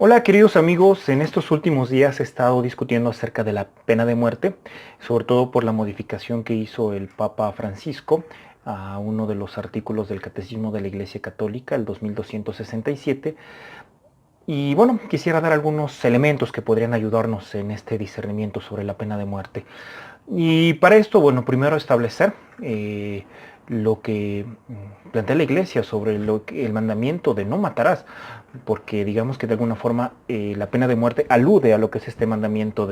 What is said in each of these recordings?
Hola queridos amigos, en estos últimos días he estado discutiendo acerca de la pena de muerte, sobre todo por la modificación que hizo el Papa Francisco a uno de los artículos del Catecismo de la Iglesia Católica, el 2267. Y bueno, quisiera dar algunos elementos que podrían ayudarnos en este discernimiento sobre la pena de muerte. Y para esto, bueno, primero establecer lo que plantea la Iglesia sobre el mandamiento de no matarás, porque digamos que de alguna forma la pena de muerte alude a lo que es este mandamiento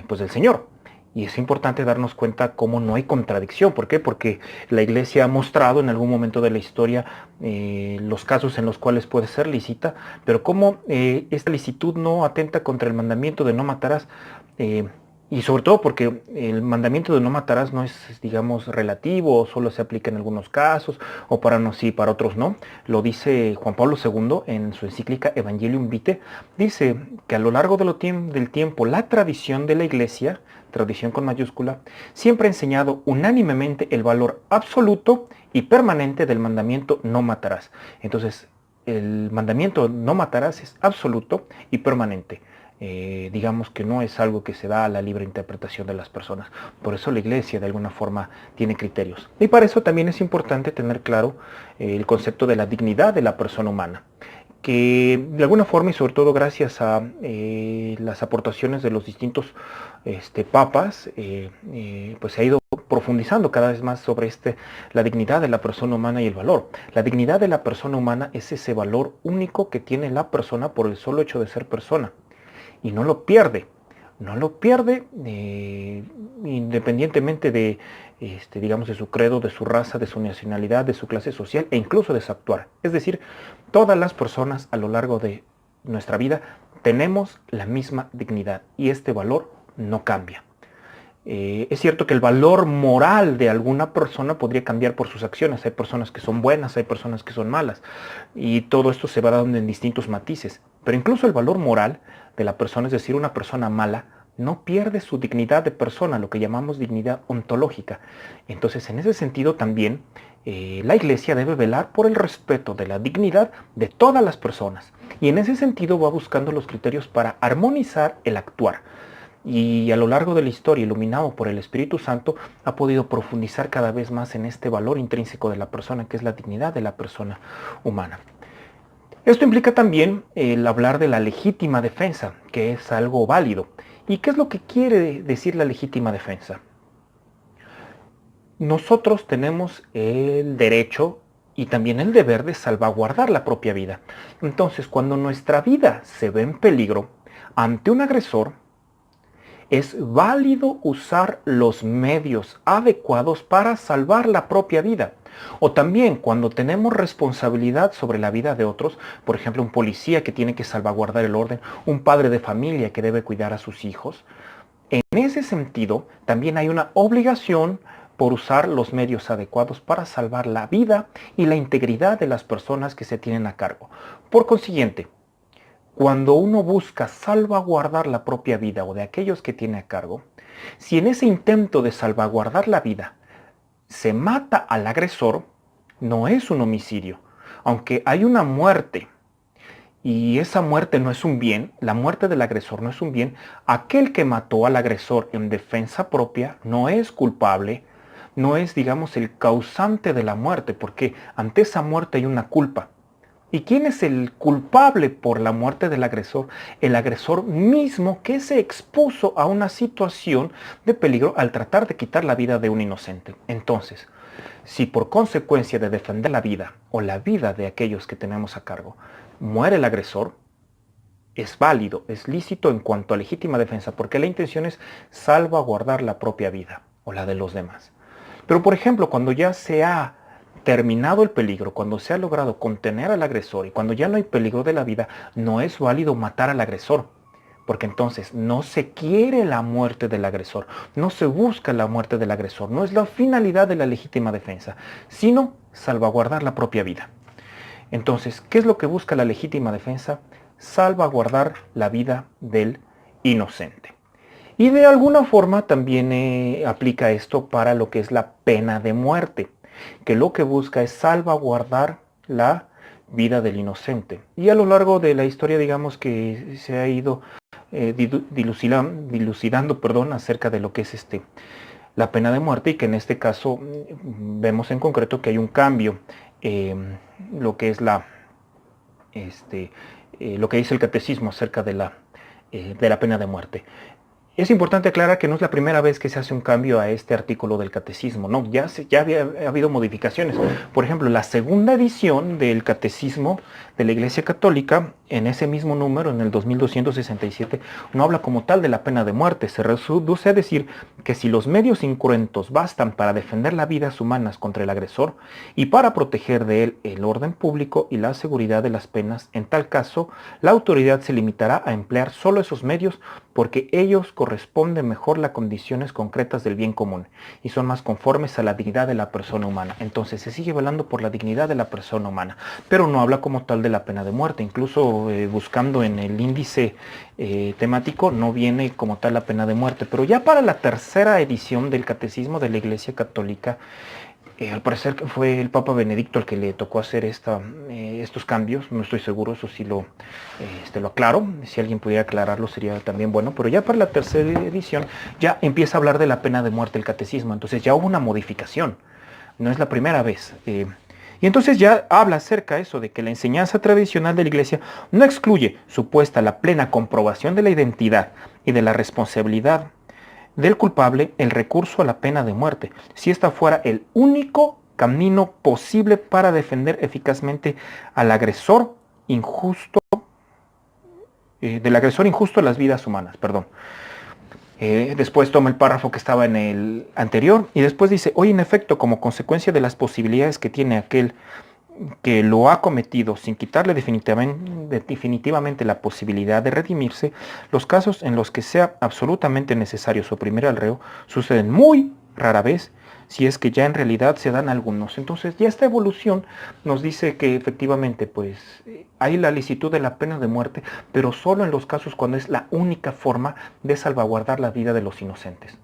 pues del Señor. Y es importante darnos cuenta cómo no hay contradicción. ¿Por qué? Porque la Iglesia ha mostrado en algún momento de la historia los casos en los cuales puede ser lícita, pero cómo esta licitud no atenta contra el mandamiento de no matarás. Y sobre todo porque el mandamiento de no matarás no es, digamos, relativo o solo se aplica en algunos casos, o para unos sí, para otros no. Lo dice Juan Pablo II en su encíclica Evangelium Vitae. Dice que a lo largo del tiempo la tradición de la Iglesia, tradición con mayúscula, siempre ha enseñado unánimemente el valor absoluto y permanente del mandamiento no matarás. Entonces, el mandamiento no matarás es absoluto y permanente. Digamos que no es algo que se da a la libre interpretación de las personas. Por eso la Iglesia de alguna forma tiene criterios. Y para eso también es importante tener claro el concepto de la dignidad de la persona humana, que de alguna forma y sobre todo gracias a las aportaciones de los distintos papas, pues se ha ido profundizando cada vez más sobre la dignidad de la persona humana y el valor. La dignidad de la persona humana es ese valor único que tiene la persona por el solo hecho de ser persona. Y no lo pierde. No lo pierde independientemente digamos, de su credo, de su raza, de su nacionalidad, de su clase social e incluso de su actuar. Es decir, todas las personas a lo largo de nuestra vida tenemos la misma dignidad y este valor no cambia. Es cierto que el valor moral de alguna persona podría cambiar por sus acciones. Hay personas que son buenas, hay personas que son malas. Y todo esto se va dando en distintos matices. Pero incluso el valor moral de la persona, es decir, una persona mala, no pierde su dignidad de persona, lo que llamamos dignidad ontológica. Entonces, en ese sentido también, la Iglesia debe velar por el respeto de la dignidad de todas las personas. Y en ese sentido va buscando los criterios para armonizar el actuar. Y a lo largo de la historia, iluminado por el Espíritu Santo, ha podido profundizar cada vez más en este valor intrínseco de la persona, que es la dignidad de la persona humana. Esto implica también el hablar de la legítima defensa, que es algo válido. ¿Y qué es lo que quiere decir la legítima defensa? Nosotros tenemos el derecho y también el deber de salvaguardar la propia vida. Entonces, cuando nuestra vida se ve en peligro ante un agresor, es válido usar los medios adecuados para salvar la propia vida. O también cuando tenemos responsabilidad sobre la vida de otros, por ejemplo, un policía que tiene que salvaguardar el orden, un padre de familia que debe cuidar a sus hijos. En ese sentido, también hay una obligación por usar los medios adecuados para salvar la vida y la integridad de las personas que se tienen a cargo. Por consiguiente, cuando uno busca salvaguardar la propia vida o de aquellos que tiene a cargo, si en ese intento de salvaguardar la vida se mata al agresor, no es un homicidio. Aunque hay una muerte y esa muerte no es un bien, la muerte del agresor no es un bien, aquel que mató al agresor en defensa propia no es culpable, no es, digamos, el causante de la muerte, porque ante esa muerte hay una culpa. ¿Y quién es el culpable por la muerte del agresor? El agresor mismo que se expuso a una situación de peligro al tratar de quitar la vida de un inocente. Entonces, si por consecuencia de defender la vida o la vida de aquellos que tenemos a cargo muere el agresor, es válido, es lícito en cuanto a legítima defensa, porque la intención es salvaguardar la propia vida o la de los demás. Pero por ejemplo, cuando ya se ha terminado el peligro, cuando se ha logrado contener al agresor y cuando ya no hay peligro de la vida, no es válido matar al agresor, porque entonces no se quiere la muerte del agresor, no se busca la muerte del agresor, no es la finalidad de la legítima defensa, sino salvaguardar la propia vida. Entonces, ¿qué es lo que busca la legítima defensa? Salvaguardar la vida del inocente. Y de alguna forma también aplica esto para lo que es la pena de muerte, que lo que busca es salvaguardar la vida del inocente. Y a lo largo de la historia, digamos que se ha ido dilucidando, perdón, acerca de lo que es la pena de muerte, y que en este caso vemos en concreto que hay un cambio, lo que es lo que dice el catecismo acerca de la pena de muerte. Es importante aclarar que no es la primera vez que se hace un cambio a este artículo del catecismo, no, ya había habido modificaciones. Por ejemplo, la segunda edición del catecismo de la Iglesia Católica, en ese mismo número, en el 2267, no habla como tal de la pena de muerte, se reduce a decir que si los medios incruentos bastan para defender las vidas humanas contra el agresor y para proteger de él el orden público y la seguridad de las penas, en tal caso, la autoridad se limitará a emplear solo esos medios porque ellos corresponden mejor las condiciones concretas del bien común y son más conformes a la dignidad de la persona humana. Entonces se sigue velando por la dignidad de la persona humana, pero no habla como tal de la pena de muerte. Incluso buscando en el índice temático no viene como tal la pena de muerte. Pero ya para la tercera edición del Catecismo de la Iglesia Católica, al parecer que fue el Papa Benedicto el que le tocó hacer estos cambios, no estoy seguro, eso sí lo aclaro, si alguien pudiera aclararlo sería también bueno, pero ya para la tercera edición ya empieza a hablar de la pena de muerte el catecismo, entonces ya hubo una modificación, no es la primera vez. Y entonces ya habla acerca de eso, de que la enseñanza tradicional de la Iglesia no excluye supuesta la plena comprobación de la identidad y de la responsabilidad del culpable el recurso a la pena de muerte, si esta fuera el único camino posible para defender eficazmente al agresor injusto, del agresor injusto a las vidas humanas, perdón. Después toma el párrafo que estaba en el anterior y después dice, hoy en efecto, como consecuencia de las posibilidades que tiene aquel que lo ha cometido sin quitarle definitivamente la posibilidad de redimirse, los casos en los que sea absolutamente necesario suprimir al reo suceden muy rara vez, si es que ya en realidad se dan algunos. Entonces ya esta evolución nos dice que efectivamente pues hay la licitud de la pena de muerte, pero solo en los casos cuando es la única forma de salvaguardar la vida de los inocentes.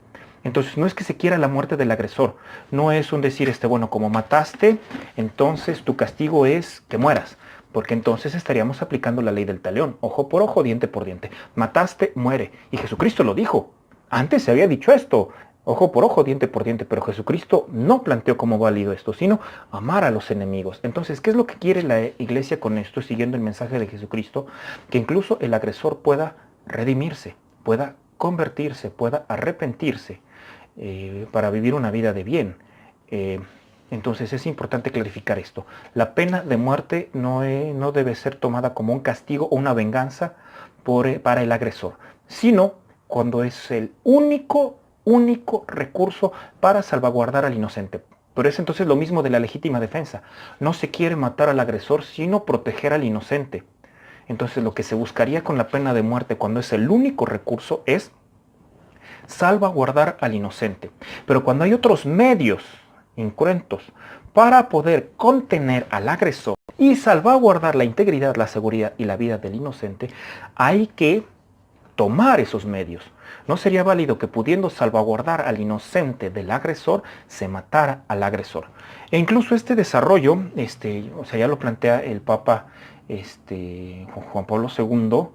Entonces no es que se quiera la muerte del agresor, no es un decir, bueno, como mataste, entonces tu castigo es que mueras, porque entonces estaríamos aplicando la ley del talión, ojo por ojo, diente por diente. Mataste, muere. Y Jesucristo lo dijo. Antes se había dicho esto, ojo por ojo, diente por diente, pero Jesucristo no planteó como válido esto, sino amar a los enemigos. Entonces, ¿qué es lo que quiere la Iglesia con esto, siguiendo el mensaje de Jesucristo? Que incluso el agresor pueda redimirse, pueda convertirse, pueda arrepentirse, para vivir una vida de bien. Entonces es importante clarificar esto. La pena de muerte no debe ser tomada como un castigo o una venganza para el agresor, sino cuando es el único recurso para salvaguardar al inocente. Pero es entonces lo mismo de la legítima defensa. No se quiere matar al agresor, sino proteger al inocente. Entonces lo que se buscaría con la pena de muerte cuando es el único recurso es salvaguardar al inocente. Pero cuando hay otros medios incruentos para poder contener al agresor y salvaguardar la integridad, la seguridad y la vida del inocente, hay que tomar esos medios. No sería válido que pudiendo salvaguardar al inocente del agresor, se matara al agresor. E incluso este desarrollo, ya lo plantea el Papa Juan Pablo II,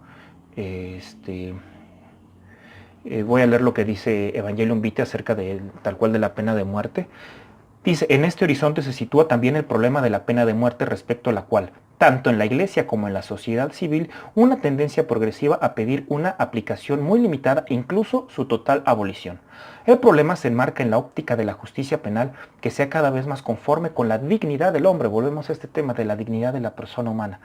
voy a leer lo que dice Evangelium Vitae acerca de tal cual de la pena de muerte. Dice, en este horizonte se sitúa también el problema de la pena de muerte respecto a la cual, tanto en la Iglesia como en la sociedad civil, una tendencia progresiva a pedir una aplicación muy limitada e incluso su total abolición. El problema se enmarca en la óptica de la justicia penal que sea cada vez más conforme con la dignidad del hombre, volvemos a este tema de la dignidad de la persona humana,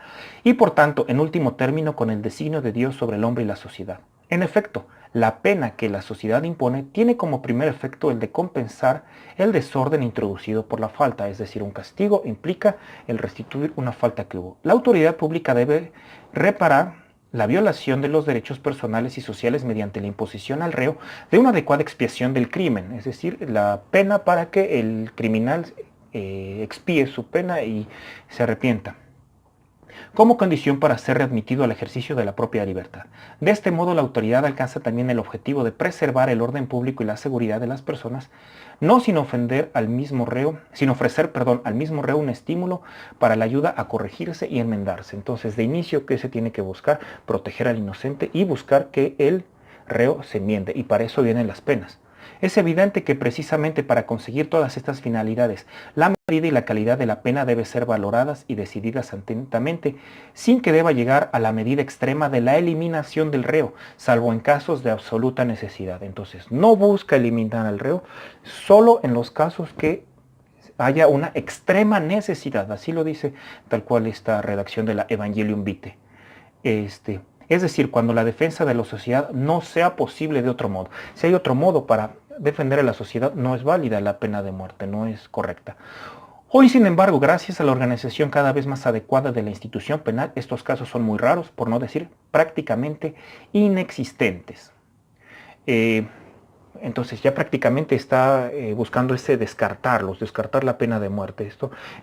y por tanto, en último término, con el designio de Dios sobre el hombre y la sociedad. En efecto, la pena que la sociedad impone tiene como primer efecto el de compensar el desorden introducido por la falta, es decir, un castigo implica el restituir una falta que hubo. La autoridad pública debe reparar la violación de los derechos personales y sociales mediante la imposición al reo de una adecuada expiación del crimen, es decir, la pena para que el criminal expíe su pena y se arrepienta. como condición para ser readmitido al ejercicio de la propia libertad. De este modo, la autoridad alcanza también el objetivo de preservar el orden público y la seguridad de las personas, no sin ofender al mismo reo, sin ofrecer, al mismo reo un estímulo para la ayuda a corregirse y enmendarse. Entonces, de inicio, ¿qué se tiene que buscar? Proteger al inocente y buscar que el reo se enmiende, y para eso vienen las penas. Es evidente que precisamente para conseguir todas estas finalidades, la medida y la calidad de la pena deben ser valoradas y decididas atentamente, sin que deba llegar a la medida extrema de la eliminación del reo, salvo en casos de absoluta necesidad. Entonces, no busca eliminar al reo, solo en los casos que haya una extrema necesidad. Así lo dice tal cual esta redacción de la Evangelium Vitae. Es decir, cuando la defensa de la sociedad no sea posible de otro modo. Si hay otro modo para defender a la sociedad, no es válida la pena de muerte, no es correcta. Hoy, sin embargo, gracias a la organización cada vez más adecuada de la institución penal, estos casos son muy raros, por no decir prácticamente inexistentes. Entonces ya prácticamente está buscando descartar la pena de muerte,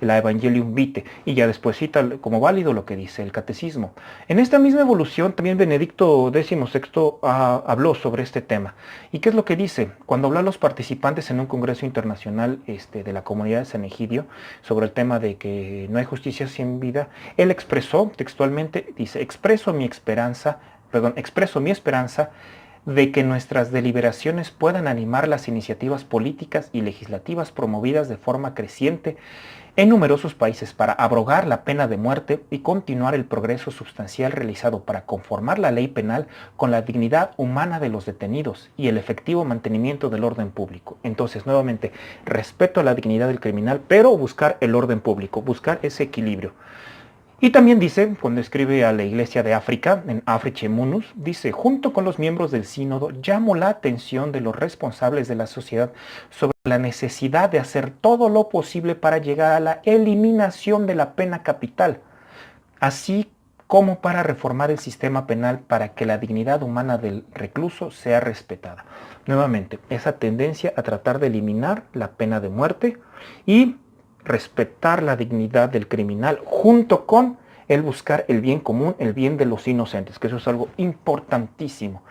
la Evangelium Vitae, y ya después cita como válido lo que dice el catecismo. En esta misma evolución también Benedicto XVI habló sobre este tema. ¿Y qué es lo que dice? Cuando habló a los participantes en un congreso internacional de la comunidad de San Egidio sobre el tema de que no hay justicia sin vida, él expresó textualmente, dice, expreso mi esperanza de que nuestras deliberaciones puedan animar las iniciativas políticas y legislativas promovidas de forma creciente en numerosos países para abrogar la pena de muerte y continuar el progreso sustancial realizado para conformar la ley penal con la dignidad humana de los detenidos y el efectivo mantenimiento del orden público. Entonces, nuevamente, respeto a la dignidad del criminal, pero buscar el orden público, buscar ese equilibrio. Y también dice, cuando escribe a la Iglesia de África, en Africae Munus, dice, junto con los miembros del sínodo, llamo la atención de los responsables de la sociedad sobre la necesidad de hacer todo lo posible para llegar a la eliminación de la pena capital, así como para reformar el sistema penal para que la dignidad humana del recluso sea respetada. Nuevamente, esa tendencia a tratar de eliminar la pena de muerte y respetar la dignidad del criminal junto con el buscar el bien común, el bien de los inocentes, que eso es algo importantísimo.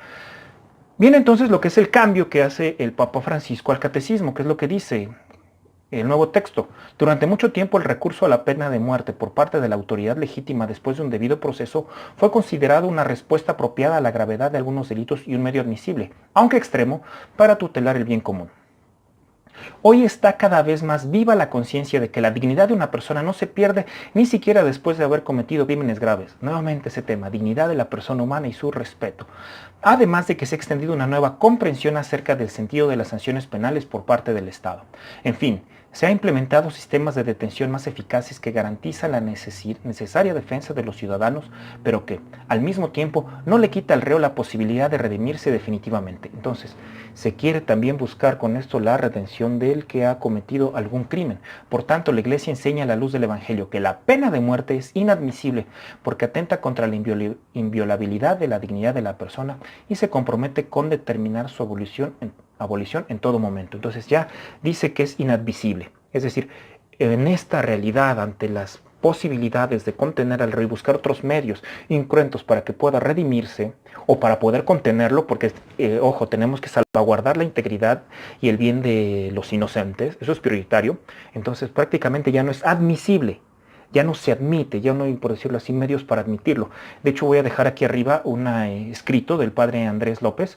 Viene entonces lo que es el cambio que hace el Papa Francisco al catecismo, que es lo que dice el nuevo texto. Durante mucho tiempo el recurso a la pena de muerte por parte de la autoridad legítima después de un debido proceso fue considerado una respuesta apropiada a la gravedad de algunos delitos y un medio admisible, aunque extremo, para tutelar el bien común. Hoy está cada vez más viva la conciencia de que la dignidad de una persona no se pierde ni siquiera después de haber cometido crímenes graves. Nuevamente ese tema, dignidad de la persona humana y su respeto. Además de que se ha extendido una nueva comprensión acerca del sentido de las sanciones penales por parte del Estado. En fin, se han implementado sistemas de detención más eficaces que garantizan la necesaria defensa de los ciudadanos, pero que, al mismo tiempo, no le quita al reo la posibilidad de redimirse definitivamente. Entonces, se quiere también buscar con esto la redención del que ha cometido algún crimen. Por tanto, la Iglesia enseña a la luz del Evangelio que la pena de muerte es inadmisible porque atenta contra la inviolabilidad de la dignidad de la persona y se compromete con determinar su abolición en todo momento. Entonces ya dice que es inadmisible. Es decir, en esta realidad, ante las posibilidades de contener al rey, buscar otros medios incruentos para que pueda redimirse o para poder contenerlo, porque, ojo, tenemos que salvaguardar la integridad y el bien de los inocentes, eso es prioritario. Entonces prácticamente ya no es admisible, ya no se admite, ya no hay, por decirlo así, medios para admitirlo. De hecho, voy a dejar aquí arriba un escrito del padre Andrés López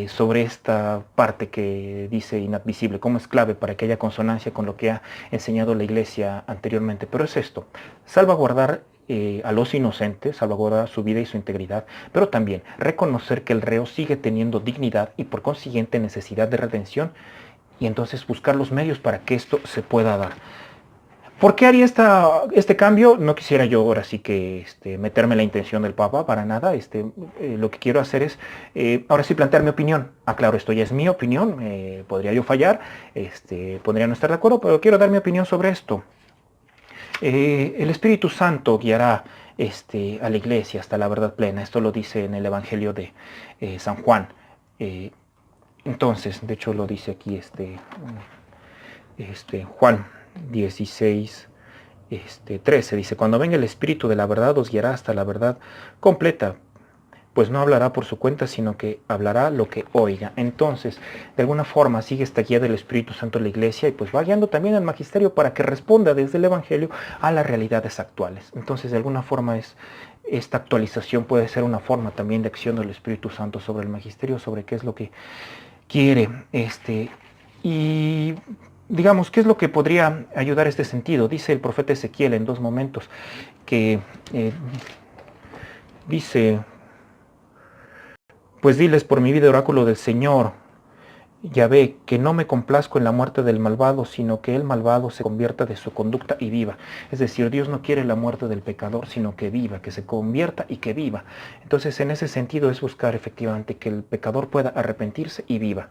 sobre esta parte que dice inadmisible, cómo es clave para que haya consonancia con lo que ha enseñado la Iglesia anteriormente. Pero es esto, salvaguardar a los inocentes, salvaguardar su vida y su integridad, pero también reconocer que el reo sigue teniendo dignidad y por consiguiente necesidad de redención, y entonces buscar los medios para que esto se pueda dar. ¿Por qué haría este cambio? No quisiera yo ahora sí que meterme en la intención del Papa, para nada. Lo que quiero hacer es, ahora sí, plantear mi opinión. Claro, esto ya es mi opinión, podría yo fallar, podría no estar de acuerdo, pero quiero dar mi opinión sobre esto. El Espíritu Santo guiará a la Iglesia hasta la verdad plena. Esto lo dice en el Evangelio de San Juan. Entonces, de hecho lo dice aquí Juan 16, 13 dice, cuando venga el Espíritu de la verdad os guiará hasta la verdad completa, pues no hablará por su cuenta, sino que hablará lo que oiga. Entonces, de alguna forma sigue esta guía del Espíritu Santo en la iglesia y pues va guiando también al magisterio para que responda desde el Evangelio a las realidades actuales. Entonces, de alguna forma esta actualización puede ser una forma también de acción del Espíritu Santo sobre el magisterio, sobre qué es lo que quiere. Y digamos, ¿qué es lo que podría ayudar a este sentido? Dice el profeta Ezequiel en 2 momentos que dice, pues diles por mi vida, oráculo del Señor, Yahvé, que no me complazco en la muerte del malvado, sino que el malvado se convierta de su conducta y viva. Es decir, Dios no quiere la muerte del pecador, sino que viva, que se convierta y que viva. Entonces, en ese sentido es buscar efectivamente que el pecador pueda arrepentirse y viva.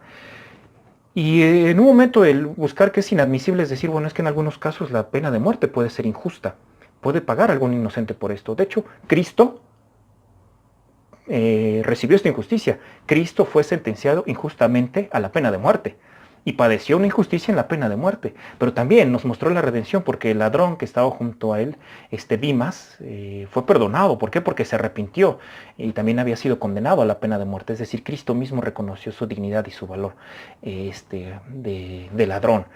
Y en un momento el buscar que es inadmisible es decir, bueno, es que en algunos casos la pena de muerte puede ser injusta. Puede pagar algún inocente por esto. De hecho, Cristo recibió esta injusticia. Cristo fue sentenciado injustamente a la pena de muerte y padeció una injusticia en la pena de muerte, pero también nos mostró la redención porque el ladrón que estaba junto a él, Dimas, fue perdonado. ¿Por qué? Porque se arrepintió y también había sido condenado a la pena de muerte. Es decir, Cristo mismo reconoció su dignidad y su valor de ladrón.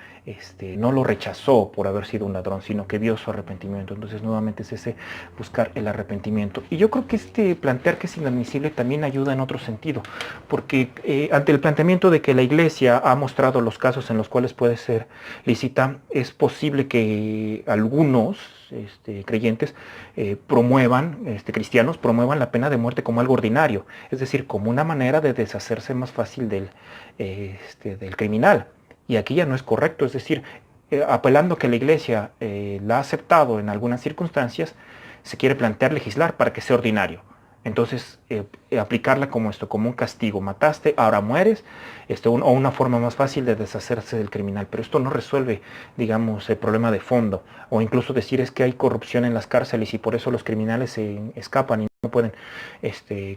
No lo rechazó por haber sido un ladrón, sino que vio su arrepentimiento. Entonces nuevamente es ese buscar el arrepentimiento. Y yo creo que plantear que es inadmisible también ayuda en otro sentido, porque ante el planteamiento de que la Iglesia ha mostrado los casos en los cuales puede ser lícita, es posible que algunos creyentes cristianos promuevan la pena de muerte como algo ordinario, es decir, como una manera de deshacerse más fácil del criminal. Y aquí ya no es correcto, es decir, apelando que la Iglesia la ha aceptado en algunas circunstancias, se quiere plantear legislar para que sea ordinario. Entonces, aplicarla como como un castigo. Mataste, ahora mueres, o una forma más fácil de deshacerse del criminal. Pero esto no resuelve, digamos, el problema de fondo. O incluso decir es que hay corrupción en las cárceles y por eso los criminales se escapan y no pueden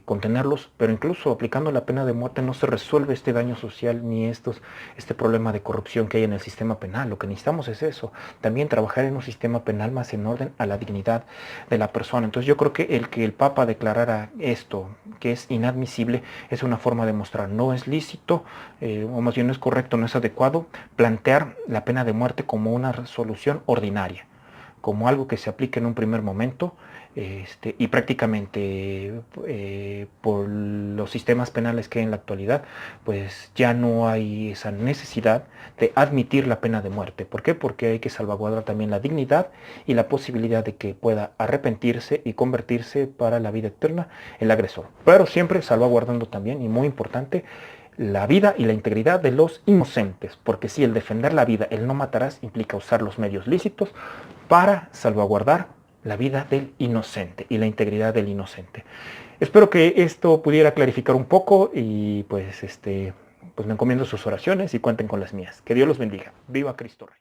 contenerlos. Pero incluso aplicando la pena de muerte no se resuelve este daño social ni este problema de corrupción que hay en el sistema penal. Lo que necesitamos es eso. También trabajar en un sistema penal más en orden a la dignidad de la persona. Entonces yo creo que el Papa declarara esto, que es inadmisible, es una forma de mostrar no es lícito, o más bien no es correcto, no es adecuado plantear la pena de muerte como una solución ordinaria, como algo que se aplique en un primer momento, y prácticamente por los sistemas penales que hay en la actualidad, pues ya no hay esa necesidad de admitir la pena de muerte. ¿Por qué? Porque hay que salvaguardar también la dignidad y la posibilidad de que pueda arrepentirse y convertirse para la vida eterna el agresor. Pero siempre salvaguardando también, y muy importante, la vida y la integridad de los inocentes, porque si el defender la vida, el no matarás, implica usar los medios lícitos para salvaguardar la vida del inocente y la integridad del inocente. Espero que esto pudiera clarificar un poco y pues me encomiendo sus oraciones y cuenten con las mías. Que Dios los bendiga. Viva Cristo Rey.